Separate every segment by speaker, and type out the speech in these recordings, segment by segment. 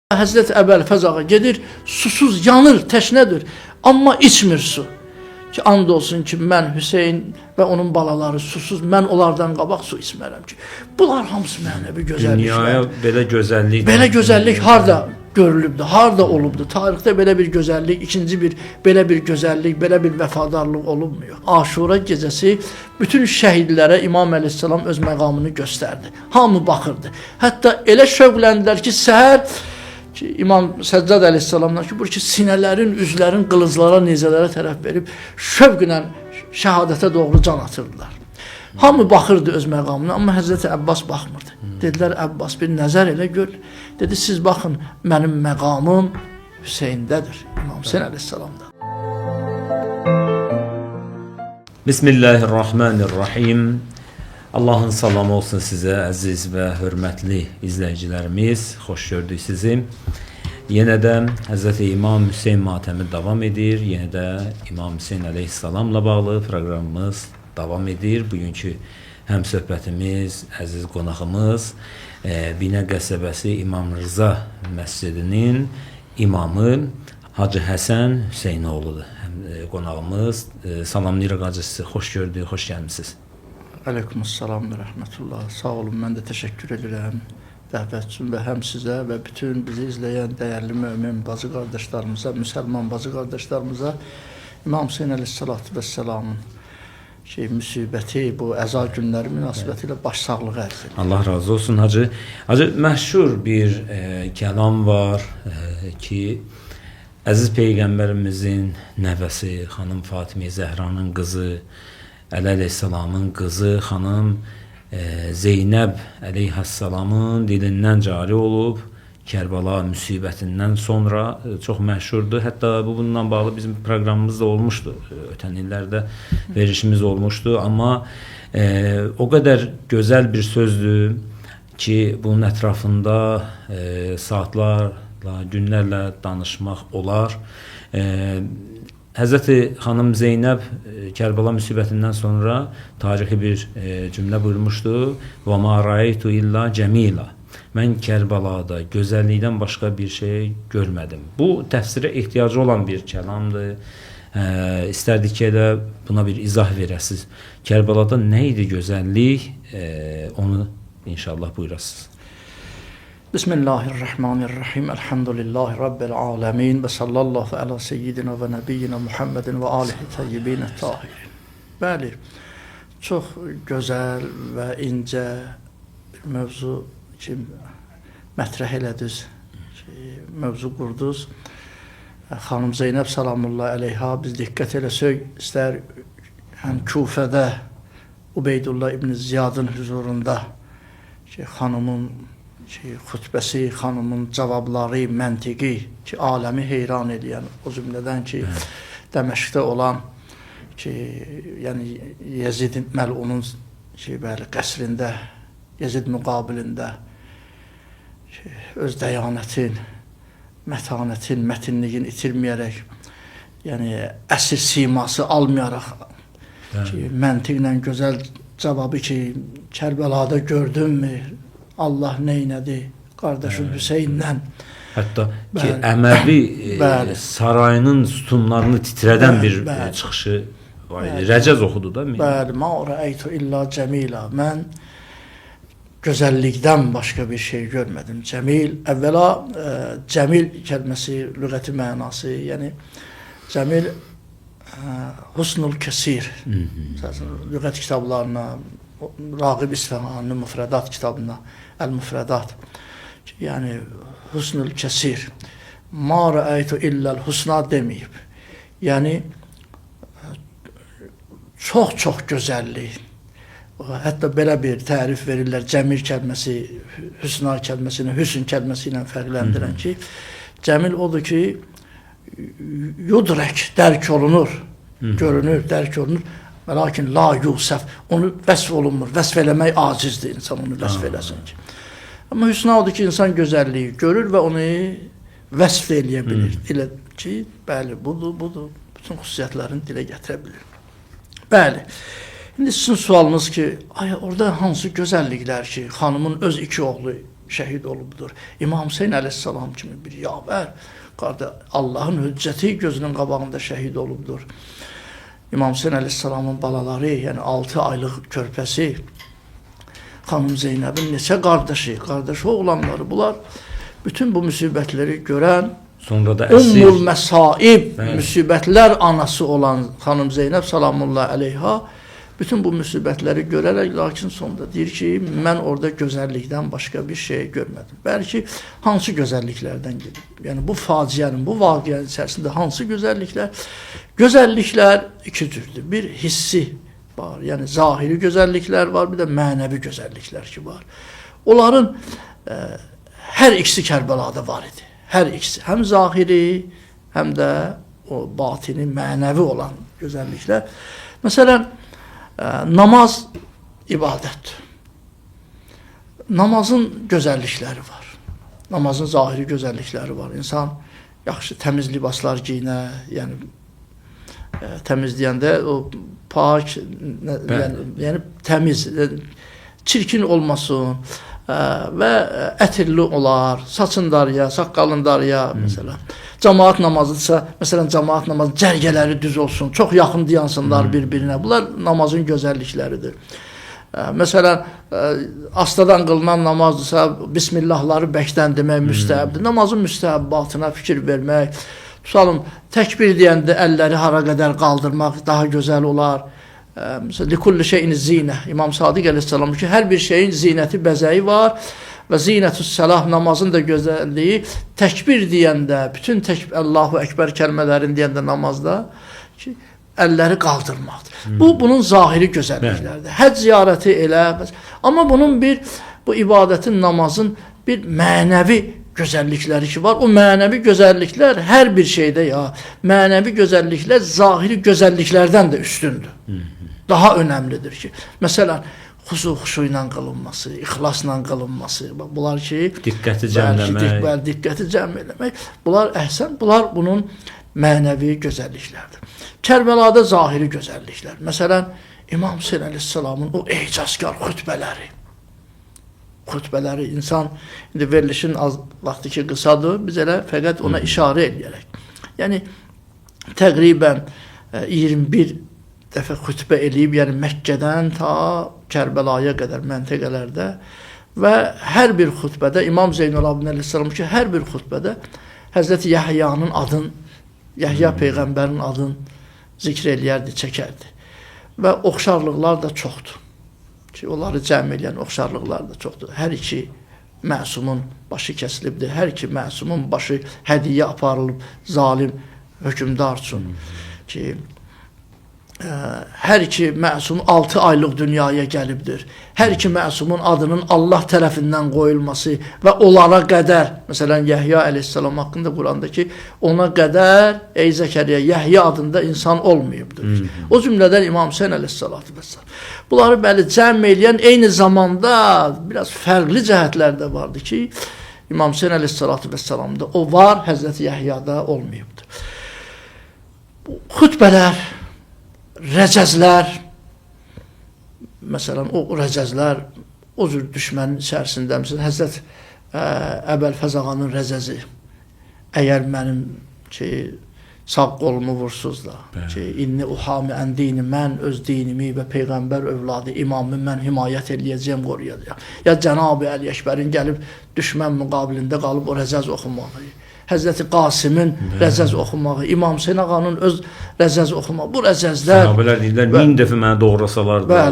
Speaker 1: Həzrət Əbəlfəz ağa gedir, susuz yanır, təşnədir, amma içmir su. Ki, and olsun ki, mən Hüseyin və onun balaları susuz, mən onlardan qabaq su içmərəm ki. Bunlar hamısı mənəvi gözəlliklər.
Speaker 2: Dünyaya
Speaker 1: belə gözəllik harada görülübdür, harada olubdur? Tarixdə belə bir gözəllik, ikinci bir belə bir gözəllik, belə bir vəfadarlıq olunmuyor. Aşura gecəsi bütün şəhidlərə İmam Əleyhisselam öz məqamını göstərdi. Hamı baxırdı. Hətta elə şövqləndilər ki, səhər İmam Səccad Əleyhisselamdan ki, bu ki, sinələrin, üzlərin qılıclara, nizələrə tərəf verib şövqlə şəhadətə doğru can atırdılar. Hamı baxırdı öz məqamına, amma Həzrəti Əbbas baxmırdı. Dedilər, Əbbas bir nəzər elə gör. Dedi, siz baxın, mənim məqamım Hüseyndədir, İmam Hüseyin Əleyhisselamda.
Speaker 2: Bismillahirrahmanirrahim. Allahın salamı olsun sizə, əziz və hörmətli izləyicilərimiz. Xoş gördük sizi. Yenə də Hz. İmam Hüseyin matəmi davam edir. Yenə də İmam Hüseyin Əleyhisselamla bağlı proqramımız davam edir. Bugünkü həmsöhbətimiz, əziz qonağımız Binə qəsəbəsi İmam Rıza məscidinin imamı Hacı Həsən Hüseynoğludur. Qonağımız. Salamlayırıq Hacı sizi. Xoş gördük, xoş gəlmişsiniz.
Speaker 1: Aleykümselam və rəhmətullah. Sağ olun, mən də təşəkkür edirəm dəvət üçün və həm sizə və bütün bizi izləyən dəyərli mömin bacı qardaşlarımıza, müsəlman bacı qardaşlarımıza İmam Hüseyin Əleyhissalatu vəssalamın müsibəti, bu əza günləri münasibəti ilə başsağlığı ərz edir.
Speaker 2: Allah razı olsun Hacı. Hacı, məşhur bir kəlam var ki, əziz Peyğəmbərimizin nəvəsi, xanım Fatimə Zəhranın qızı, Əli Əleyhisselamın qızı xanım Zeynəb Əleyhisselamın dilindən cari olub, Kərbəla müsibətindən sonra çox məşhurdur. Hətta bununla bağlı bizim proqramımız da olmuşdu. Ötən illərdə verişimiz olmuşdu. Amma o qədər gözəl bir sözdür ki, bunun ətrafında saatlarla, günlərlə danışmaq olar. Həzrəti xanım Zeynəb Kərbəla müsibətindən sonra tarixi bir cümlə buyurmuşdu. Və ma ra'aytu illa cəmila. Mən Kərbəlada gözəllikdən başqa bir şey görmədim. Bu təfsirə ehtiyacı olan bir kəlamdır. İstərdik ki, elə buna bir izah verəsiniz. Kərbəlada nə idi gözəllik? Onu inşallah buyurasınız.
Speaker 1: Bismillahirrahmanirrahim. Elhamdülillahi Rabbil alemin. Və sallallahu ala seyyidina və nəbiyyina Muhammedin və alihi təyyibinə tahirin. Bəli, çox gözəl və incə bir mövzu ki, mətrəh elədiniz, mövzu qurdunuz. Xanım Zeynəb salamullah əleyha biz diqqət eləsək, istər həm Kufədə Ubeydullah ibn Ziyadın huzurunda ki, xanımın xütbəsi, xanımın cavabları, məntiqi ki, aləmi heyran edən, o cümlədən ki, Dəməşqdə olan ki, yəni Yezid məlunun qəsrində, Yezid müqabilində öz dəyanətin, mətanətin, mətinliyin itirməyərək, yəni əsir siması almayaraq ki, məntiqlə gözəl cavabı ki, Kərbəlada gördünmü, Allah neynədi qardaşım Hüseynlə.
Speaker 2: Hətta ki, Əməvi sarayının sütunlarını titrədən bir çıxışı var idi. Rəcəz oxudu da.
Speaker 1: Bəli, ma rəaytu illa cəmila. Mən gözəllikdən başqa bir şey görmədim. Cəmil, əvvəla cəmil kəlməsi, lüğəti mənası, yəni cəmil husnul kəsir. Lüğət kitablarına, Rağib İsfahanın müfrədat kitabına, Əl-Müfrədat, yəni husnul kəsir. Ma rəaytu illəl husna deməyib. Yəni çox gözəllik. Hətta belə bir tərif verirlər, cəmil kəlməsi, hüsna kəlməsini, hüsn kəlməsi ilə fərqləndirən ki, cəmil odur ki, yudrək, dərk olunur, görünür, dərk olunur, lakin la yusəf, onu vəsf olunmur, vəsf eləmək acizdir insan, onu vəsf eləsin ki. Amma hüsna odur ki, insan gözəlliyi görür və onu vəsf eləyə bilir. Elə ki, bəli, budur, bütün xüsusiyyətlərini dilə gətirə bilir. Bəli. İndi sizin sualınız ki, orada hansı gözəlliklər ki, xanımın öz iki oğlu şəhid olubdur. İmam Hüseyn əleyhissalam kimi bir yavər, Allahın hüccəti gözünün qabağında şəhid olubdur. İmam Hüseyn əleyhissalamın balaları, yəni 6 aylıq körpəsi, xanım Zeynəbin neçə qardaşı oğlanları, bunlar bütün bu müsibətləri görən,
Speaker 2: sonra da
Speaker 1: Ümmül Məsaib, müsibətlər anası olan xanım Zeynəb salamullah əleyha, bütün bu müsibətləri görərək, lakin sonunda deyir ki, mən orada gözəllikdən başqa bir şey görmədim. Bəlkə hansı gözəlliklərdən gedib? Yəni bu faciənin, bu vaqiənin içərisində hansı gözəlliklər? Gözəlliklər iki cürdür. Bir hissi var, yəni zahiri gözəlliklər var, bir də mənəvi gözəlliklər ki var. Onların hər ikisi Kərbəlada var idi. Hər ikisi, həm zahiri, həm də o batini, mənəvi olan gözəlliklər. Məsələn, namaz ibadətdir. Namazın gözəllikləri var. Namazın zahiri gözəllikləri var. İnsan yaxşı, təmiz libaslar giyinə, yəni təmiz deyəndə o pak, yəni təmiz, çirkin olmasın və ətirli olar, saçın darya, saqqalın darya, məsələn. Cemaat namazıdırsa, məsələn, cemaat namazı cərgələri düz olsun, çox yaxın dayansınlar bir-birinə. Bunlar namazın gözəllikləridir. Məsələn, astadan qılınan namazdırsa, bismillahları bəkdən demək müstəhəbdir. Namazın müstəhəbbatına fikir vermək, tutalım, təkbir deyəndə əlləri hara qədər qaldırmaq daha gözəl olar. Məsələn, likulli şeyin zinə. İmam Sadiq əleyhissalam ki, hər bir şeyin zinəti, bəzəyi var. Və zinətüs səlah, namazın da gözəlliyi, təkbir deyəndə, bütün Allahu Əkbər kəlmələrini deyəndə namazda ki, əlləri qaldırmaqdır. Bunun zahiri gözəlliklərdir. Həcc ziyarəti elə. Amma bunun bu ibadətin, namazın bir mənəvi gözəllikləri ki var. O mənəvi gözəlliklər hər bir şeydə mənəvi gözəlliklər zahiri gözəlliklərdən də üstündür. Daha önəmlidir ki, məsələn, xuşu ilə qılınması, ixlasla qılınması, bunlar ki,
Speaker 2: diqqəti cəmləmək,
Speaker 1: diqqəti cəm eləmək, bunlar əhsən, bunlar bunun mənəvi gözəlliklərdir. Kərbəlada zahiri gözəlliklər. Məsələn, İmam Hüseyn əleyhissalamın o ecazkar xütbələri, insan, indi verilişin az vaxtı ki, qısadır, biz elə fəqət ona işarə edərək. Yəni, təqribən 21 dəfə xütbə eləyib, yəni Məkkədən ta Kərbəlaya qədər məntəqələrdə və hər bir xütbədə İmam Zeynəlabdin əleyhissalam ki, hər bir xütbədə Həzrəti Yəhyanın adın, Yəhya Peyğəmbərin adın zikr eləyərdi, çəkərdi. Və oxşarlıqlar da çoxdur. Ki, onları cəm eləyən oxşarlıqlar da çoxdur. Hər iki məsumun başı kəsilibdir, hər iki məsumun başı hədiyyə aparılıb zalim hökümdar üçün. Ki, hər iki məsum 6 aylıq dünyaya gəlibdir. Hər iki məsumun adının Allah tərəfindən qoyulması və onlara qədər, məsələn, Yəhya əleyhissalam haqqında Quranda ki, ona qədər, ey Zəkəriyyə, Yəhya adında insan olmayıbdır. O cümlədən İmam Hüseyn əleyhissalatu vəssalam. Bunları bəli cəm eləyən eyni zamanda biraz fərqli cəhətlər də vardı ki, İmam Hüseyn əleyhissalatu vəssalamda o var, Həzrəti Yəhyada olmayıbdır. Xütbələr, rəcəzlər, məsələn, o rəcəzlər o cür düşmənin içərisində, məsələn, Həzrət Əbəlfəzağanın rəcəzi, əgər mənim sağ qolumu vursuz da, inni uhami ən dini, mən öz dinimi və Peyğəmbər övladı, imamı mən himayət eləyəcəyəm, qoruyacağım. Ya Cənab-ı Əli-Əkbərin gəlib düşmən müqabilində qalıb o rəcəz oxumağı, Həzrəti Qasimin rəzəz oxumağı, İmam Hüseyn ağanın öz rəzəz oxumağı, bu rəzəzlər...
Speaker 2: Sahabələr deyirlər, 1000 dəfə mənə doğrasalar da...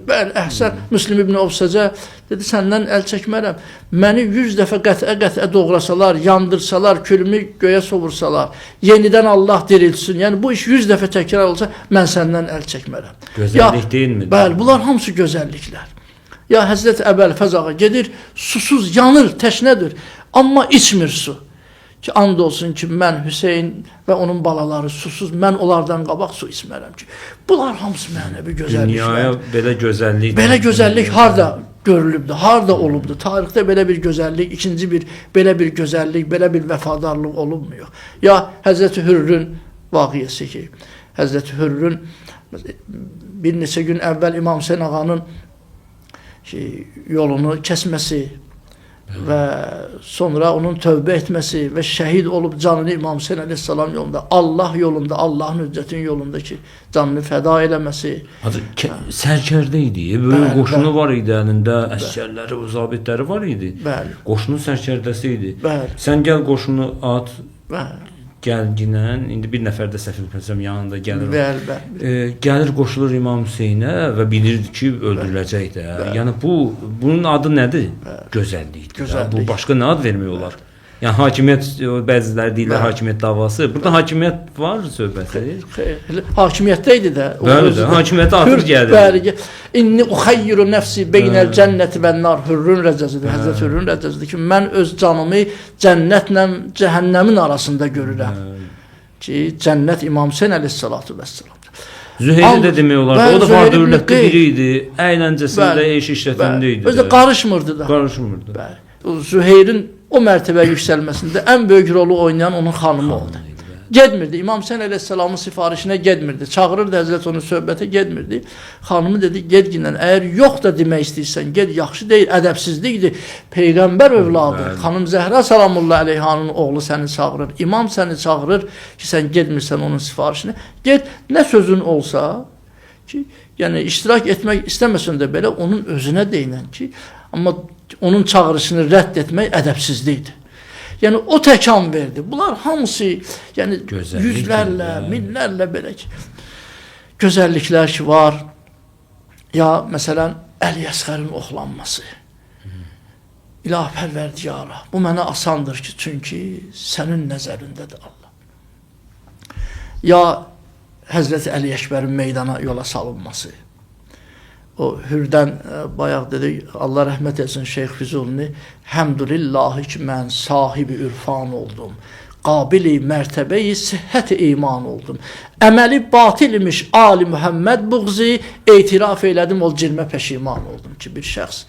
Speaker 1: Bəli, əhsən, Müslim ibn Ovsəcə dedi, səndən əl çəkmərəm, məni 100 dəfə qətə doğrasalar, yandırsalar, külümü göyə sovursalar, yenidən Allah dirilsin, yəni bu iş 100 dəfə təkrar olsa, mən səndən əl çəkmərəm.
Speaker 2: Gözəllik deyilmi?
Speaker 1: Bəli, bunlar hamısı gözəlliklər. Ya Həzrət Əbəlfəzağa gedir, susuz, yanır, təşnədir, amma içmir su. Ki, and olsun ki, mən Hüseyin və onun balaları susuz, mən onlardan qabaq su içmərəm ki. Bunlar hamısı mənəvi gözəlliklər.
Speaker 2: Dünyaya belə gözəllik...
Speaker 1: Belə gözəllik harada görülübdür, harada olubdur. Tarixdə belə bir gözəllik, ikinci bir belə bir gözəllik, belə bir vəfadarlıq olunmuyor. Ya Həzrəti Hürrün vaqiyyəsi ki, Həzrəti Hürrün bir neçə gün əvvəl İmam Hüseyn ağanın yolunu kəsməsi və sonra onun tövbə etməsi və şəhid olub canını İmam Hüseyin əleyhissalam yolunda, Allah yolunda, Allahın hüccətin yolunda ki, canını fəda eləməsi.
Speaker 2: Sərkərdə idi, böyük qoşunu var idi əlində, əsgərləri, zabitləri var idi.
Speaker 1: Bəli.
Speaker 2: Qoşunun sərkərdəsi idi.
Speaker 1: Bəli.
Speaker 2: Sən gəl qoşunu at,
Speaker 1: Bəli.
Speaker 2: gəlginən, indi bir nəfər də səhv etməsəm yanında gəlir.
Speaker 1: Bəli.
Speaker 2: Gəlir qoşulur İmam Hüseynə və bilirdi ki, öldürüləcək də. Yəni bunun adı nədir? Gözəllikdir. Bu başqa nə ad vermək olar? Yəni hakimiyyət, bəziləri deyirlər hakimiyyət davası. Burada hakimiyyət var söhbəti.
Speaker 1: Hakimiyyətdə idi də.
Speaker 2: Bəli də, hakimiyyətə atır gəlir.
Speaker 1: Bəli. İnni uxayyiru nəfsi beynəl cənnəti və nar. Hürrün rəcəzidir. Həzrət Hürrün rəcəzidir ki, mən öz canımı cənnətlə cəhənnəmin arasında görürəm. Ki, cənnət İmam Hüseyin əleyhissalatu vəssalam.
Speaker 2: Züheyri də demək olar. O da var dövlətdə biri idi. Əyləncəsində, eş işlətində idi.
Speaker 1: Özü də qarışmırdı da.
Speaker 2: Qarışmırdı.
Speaker 1: Bəli. Züheyrin o mərtəbəyə yüksəlməsində ən böyük rolu oynayan onun xanımı oldu. Gedmirdi. İmam Hüseyin əleyhissalamın sifarişinə gedmirdi. Çağırırdı Həzrət onu söhbətə, gedmirdi. Xanımı dedi, gedginən, əgər yox da demək istəyirsən, ged, yaxşı deyil, ədəbsizlikdir. Peyğəmbər övladı, xanım Zəhra salamullah əleyhanın oğlu səni çağırır, imam səni çağırır ki, sən gedmirsən onun sifarişinə. Ged, nə sözün olsa ki, yəni iştirak etmək istəməsən də belə onun özünə deyinən ki, amma onun çağırışını rədd etmək ədəbsizlikdir. Yəni o təkan verdi. Bunlar hamısı yəni yüzlərlə, minlərlə belə ki gözəlliklər ki var. Ya məsələn Əli Əsğərin oxlanması. İlahi Pərvərdigara, bu mənə asandır ki, çünki sənin nəzərindədir Allah. Ya Həzrəti Əli Əkbərin meydana yola salınması. O Hürdən bayaq dedik, Allah rəhmət etsin Şeyx Füzulini, həmdülillahi ki, mən sahibi ürfan oldum, qabili mərtəbəyi sihhət-i iman oldum, əməli batil imiş Ali Muhammed buğzi, etiraf eylədim, ol cilmə peşiman oldum ki, bir şəxs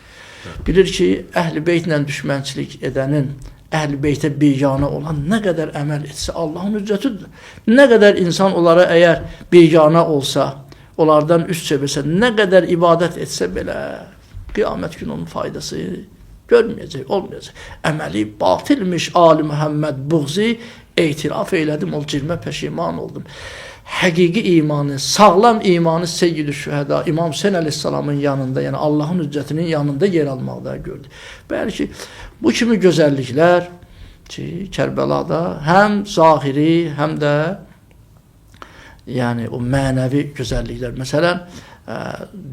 Speaker 1: bilir ki, əhl-i beytlə düşmənçilik edənin, əhl-i beytə biganə olan nə qədər əməl etsə Allahın hüccətidir. Nə qədər insan onlara əgər biganə olsa, onlardan üst çevirsə, nə qədər ibadət etsə belə, qiyamət günü onun faydası görməyəcək, olmayacaq. Əməli batilmiş Ali Muhammed buğzi, etiraf eylədim, ol cilmə peşiman oldum. Həqiqi imanı, sağlam imanı Seyyid-i Şühəda, İmam Hüseyin əleyhissalamın yanında, yəni Allahın hüccətinin yanında yer almaqda gördü. Bəlkə bu kimi gözəlliklər ki, Kərbəlada həm zahiri, həm də yəni o mənəvi gözəlliklər. Məsələn,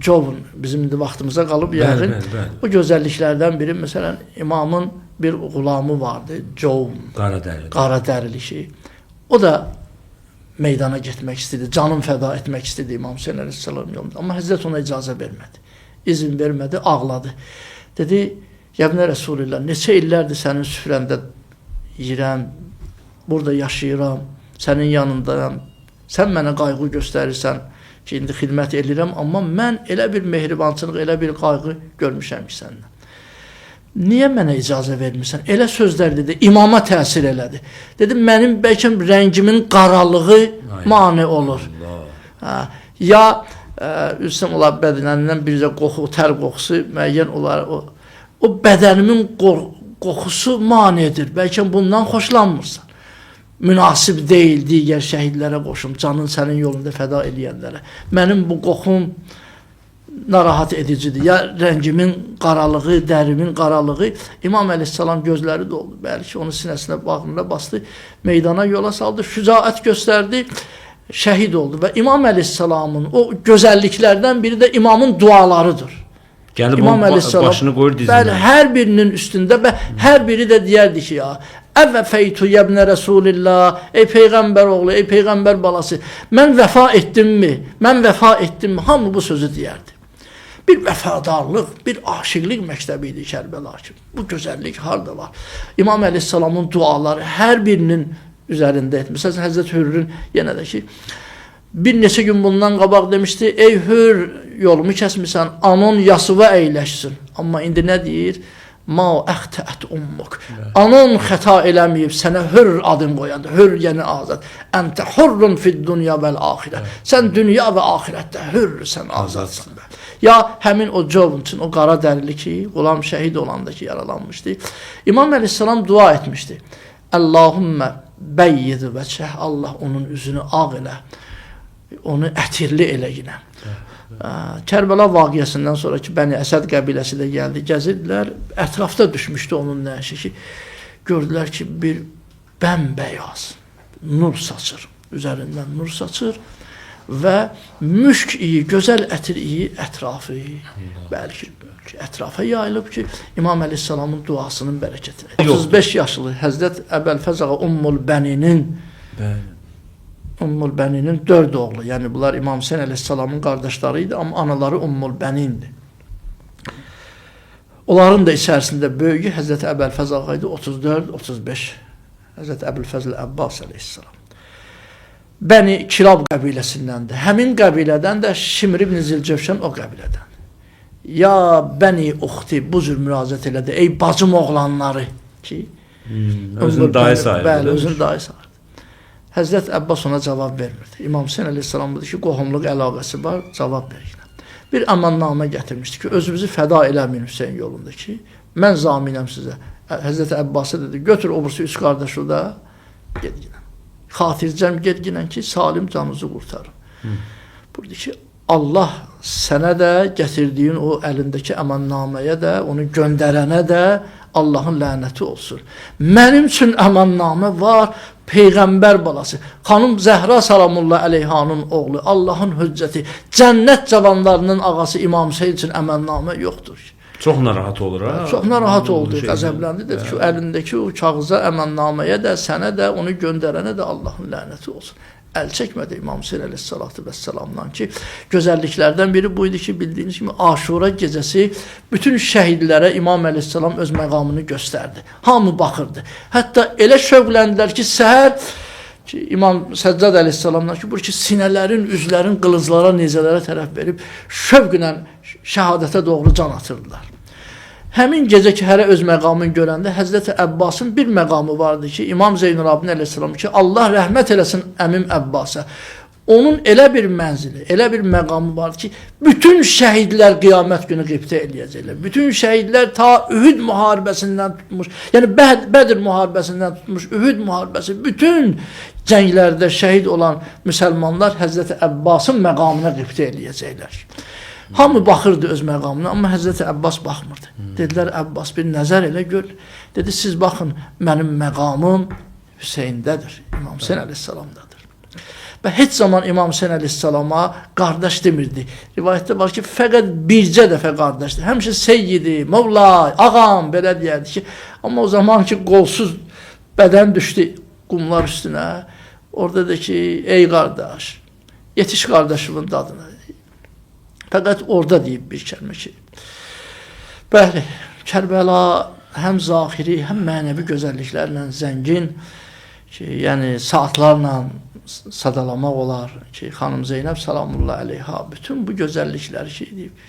Speaker 1: Covun bizim indi vaxtımıza qalıb yəqin. O gözəlliklərdən biri, məsələn, imamın bir qulamı vardı, Covun. Qaradərili şey. O da meydana getmək istedi, canın fəda etmək istedi İmam Hüseyin əleyhissalam yolunda. Amma Həzrət ona icazə vermədi. İzin vermədi, ağladı. Dedi, Yəbnə Rəsulillah, neçə illərdir sənin süfrəndə yiyirəm, burada yaşayıram, sənin yanındayam. Sən mənə qayğı göstərirsən ki, indi xidmət edirəm, amma mən elə bir mehribançılıq, elə bir qayğı görmüşəm ki, səndən. Niyə mənə icazə vermirsən? Elə sözlər dedi, imama təsir elədi. Dedi, mənim bəlkə rəngimin qaralığı mane olur. Ya, üstəm olar bədənəndən bircə qoxu, tər qoxusu müəyyən olar, o bədənimin qoxusu manedir. Bəlkə bundan xoşlanmırsan. Münasib deyil digər şəhidlərə qoşum, canın sənin yolunda fəda eləyənlərə. Mənim bu qoxum narahat edicidir. Ya rəngimin qaralığı, dərimin qaralığı. İmam əleyhissalam gözləri doldu. Bəlkə onun sinəsinə, bağrına bastı, meydana yola saldı, şücaət göstərdi, şəhid oldu. Və İmam əleyhissalamın o gözəlliklərdən biri də imamın dualarıdır.
Speaker 2: Gəlib onun başını qoyur dizinə.
Speaker 1: Bəli, hər birinin üstündə və hər biri də deyərdi ki, ya əvvə feytu yəbnə Rəsulillah, ey Peyğəmbər oğlu, ey Peyğəmbər balası, mən vəfa etdimmi? Mən vəfa etdimmi? Hamı bu sözü deyərdi. Bir vəfadarlıq, bir aşıqlıq məktəbi idi Kərbəla ki. Bu gözəllik harada var? İmam əleyhissalamın duaları hər birinin üzərində etmiş. Məsələn, Həzrət Hürrün yenə də ki, bir neçə gün bundan qabaq demişdi, ey Hür, yolumu kəsmirsən, anon yasıva əyləşsin. Amma indi nə deyir? Ma əxtəət ummuk. Anon xəta eləməyib, sənə Hür adın qoyandı. Hür yəni azad. Əntə hurrun fid dünya vəl axirə. Sən dünya və axirətdə hürsən, azadsan. Ya həmin o Jovunçun, o qara dərili ki, Qulam şəhid olanda ki, yaralanmışdı. İmam Əleyhisselam dua etmişdi. Allahümmə bəyyid vəçəh, Allah onun üzünü ağ elə, onu ətirli elə yine. Kərbəla vaqiəsindən sonra ki, Bəni Əsəd qəbiləsi də gəldi, gəzirdilər, ətrafda düşmüşdü onun nəşi ki, gördülər ki, bir bəmbəyaz nur saçır, üzərindən nur saçır və müşk iyi, gözəl ətir iyi ətrafı, bəlkə ətrafa yayılıb ki, İmam Əleyhisselamın duasının bərəkətinə. 35 yaşlı Həzrət Əbəlfəz ağa Ummul Bəninin Ummul Bəninin 4 oğlu, yəni bunlar İmam Hüseyn Əleyhisselamın qardaşları idi, amma anaları Ummul Bənindi. Onların da içərisində böyüyü Həzrət Əbəlfəz ağa idi, 34-35. Həzrət Əbülfəzl Əbbas Əleyhisselam. Bəni Kilab qəbiləsindəndir. Həmin qəbilədən də Şimr ibn Zilcövşən o qəbilədən. Ya Bəni Uxti bu cür müraciət elədi. Ey bacım oğlanları ki,
Speaker 2: özün dayı sayırdı.
Speaker 1: Bəli, özün dayı sayırdı. Həzrət Əbbas ona cavab vermirdi. İmam Hüseyn Əleyhisselam dedi ki, qohumluq əlaqəsi var, cavab verir. Bir əmannamə gətirmişdi ki, özümüzü fəda eləməyin Hüseyn yolunda ki, mən zaminəm sizə. Həzrət Əbbas'a dedi, götür o bursu 3 qardaşı da, ged ginən. Xatircəm ged ginən ki, salim canınızı qurtarın. Burada ki, Allah sənə də gətirdiyin o əlindəki əmannaməyə də, onu göndərənə də Allahın lənəti olsun. Mənim üçün əmannamə var, Peyğəmbər balası, xanım Zəhra salamullah əleyhanın oğlu, Allahın hüccəti, cənnət cavanlarının ağası İmam Hüseyn üçün əmannamə yoxdur.
Speaker 2: Çox narahat olur ha.
Speaker 1: Çox narahat oldu, qəzəbləndi. Dedi ki, əlindəki o kağıza, əmannaməyə də, sənə də, onu göndərənə də Allahın lənəti olsun. Əl çəkmədi İmam Hüseyn Əleyhissalatu vəssalamdan ki, gözəlliklərdən biri buydu ki, bildiyiniz kimi Aşura gecəsi bütün şəhidlərə İmam Əleyhissalam öz məqamını göstərdi. Hamı baxırdı. Hətta elə şövqləndilər ki, səhər ki, İmam Səccad Əleyhissalamdan ki, bu ki, sinələrin, üzlərin qılıclara, nizələrə tərəf verib şövqlə şəhadətə doğru can atırdılar. Həmin gecə ki, hərə öz məqamını görəndə Həzrəti Əbbasın bir məqamı vardı ki, İmam Zeynurabdin Əleyhisselam ki, Allah rəhmət eləsin əmim Əbbasa. Onun elə bir mənzili, elə bir məqamı vardı ki, bütün şəhidlər qiyamət günü qibtə eləyəcəklər. Bütün şəhidlər ta Ühüd müharibəsindən tutmuş, yəni Bədir müharibəsindən tutmuş, Ühüd müharibəsi, bütün cənglərdə şəhid olan müsəlmanlar Həzrəti Əbbasın məqamına qibtə eləyəcəklər. Hamı baxırdı öz məqamına, amma Həzrəti Əbbas baxmırdı. Dedilər, Əbbas bir nəzər elə gör. Dedi, siz baxın, mənim məqamım Hüseyndədir, İmam Hüseyn Əleyhisselamdadır. Və heç zaman İmam Hüseyn Əleyhisselama qardaş demirdi. Rivayətdə var ki, fəqət bircə dəfə qardaşdır. Həmişə seyyidi, Mevla, ağam, belə deyərdi ki, amma o zaman ki, qolsuz bədən düşdü qumlar üstünə, orada da ki, ey qardaş, yetiş qardaşımın dadına. Fəqət orada deyib bir kəlmə ki, bəli, Kərbəla həm zahiri, həm mənəvi gözəlliklərlə zəngin ki, yəni saatlarla sadalamaq olar ki, xanım Zeynəb salamullah əleyha bütün bu gözəllikləri ki, deyib.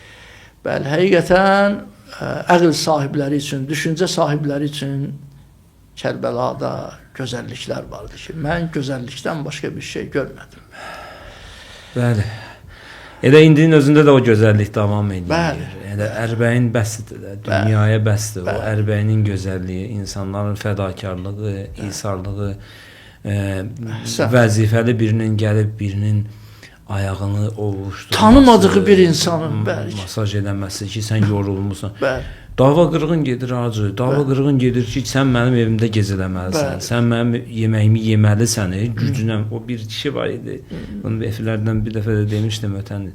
Speaker 1: Bəli, həqiqətən əql sahibləri üçün, düşüncə sahibləri üçün Kərbəlada gözəlliklər vardı ki, mən gözəllikdən başqa bir şey görmədim.
Speaker 2: Bəli. Elə indinin özündə də o gözəllik davam edir.
Speaker 1: Bəli.
Speaker 2: Elə ərbəyin bəsdir, dünyaya bəsdir. O ərbəyinin gözəlliyi, insanların fədakarlığı, isarlığı, vəzifəli birinin gəlib birinin ayağını ovuşturması,
Speaker 1: tanımadığı bir insanın
Speaker 2: masaj eləməsi ki, sən yorulmusan.
Speaker 1: Bəli.
Speaker 2: Dava qırğın gedir acı, dava qırğın gedir ki, sən mənim evimdə gecələməlisən, sən mənim yeməyimi yeməlisən, gücünə, o bir kişi var idi, onun efirlərdən bir dəfə də demişdim ötən,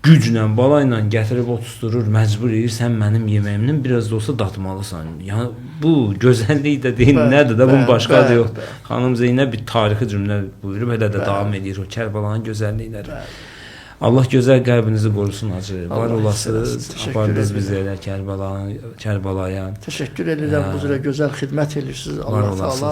Speaker 2: güclə, balayla gətirib otusturur, məcbur edir, sən mənim yeməyimdən biraz da olsa datmalısan. Yəni, bu gözəllik də deyil, nədir də, bunun başqa da yoxdur. Xanım Zeynəb bir tarixi cümlə buyurub, elə də davam edir o Kərbəlanın gözəllikləri. Allah gözəl qəlbinizi qorusun hacı. Var olasınız, apardınız bizi elə Kərbəlaya.
Speaker 1: Təşəkkür edirəm, bu cürə gözəl xidmət edirsiniz. Allah Teala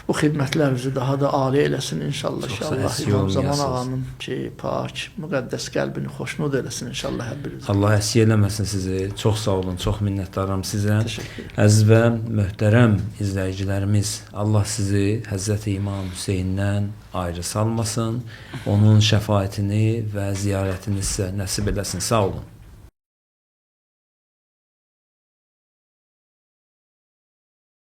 Speaker 1: bu xidmətlərinizi daha da ali eləsin inşallah.
Speaker 2: Çox
Speaker 1: İnşallah
Speaker 2: əziz
Speaker 1: İmam Zaman
Speaker 2: olmayasınız.
Speaker 1: ağanın ki, pak, müqəddəs qəlbini xoşnud eləsin inşallah hər birinizə.
Speaker 2: Allah əskiy eləməsin sizi. Çox sağ olun, çox minnətdaram sizə.
Speaker 1: Təşəkkür ederim.
Speaker 2: Əziz və möhtərəm izləyicilərimiz, Allah sizi Həzrəti İmam Hüseyndən ayrı salmasın. Onun şəfaətini və ziyarətini sizə nəsib eləsin. Sağ olun.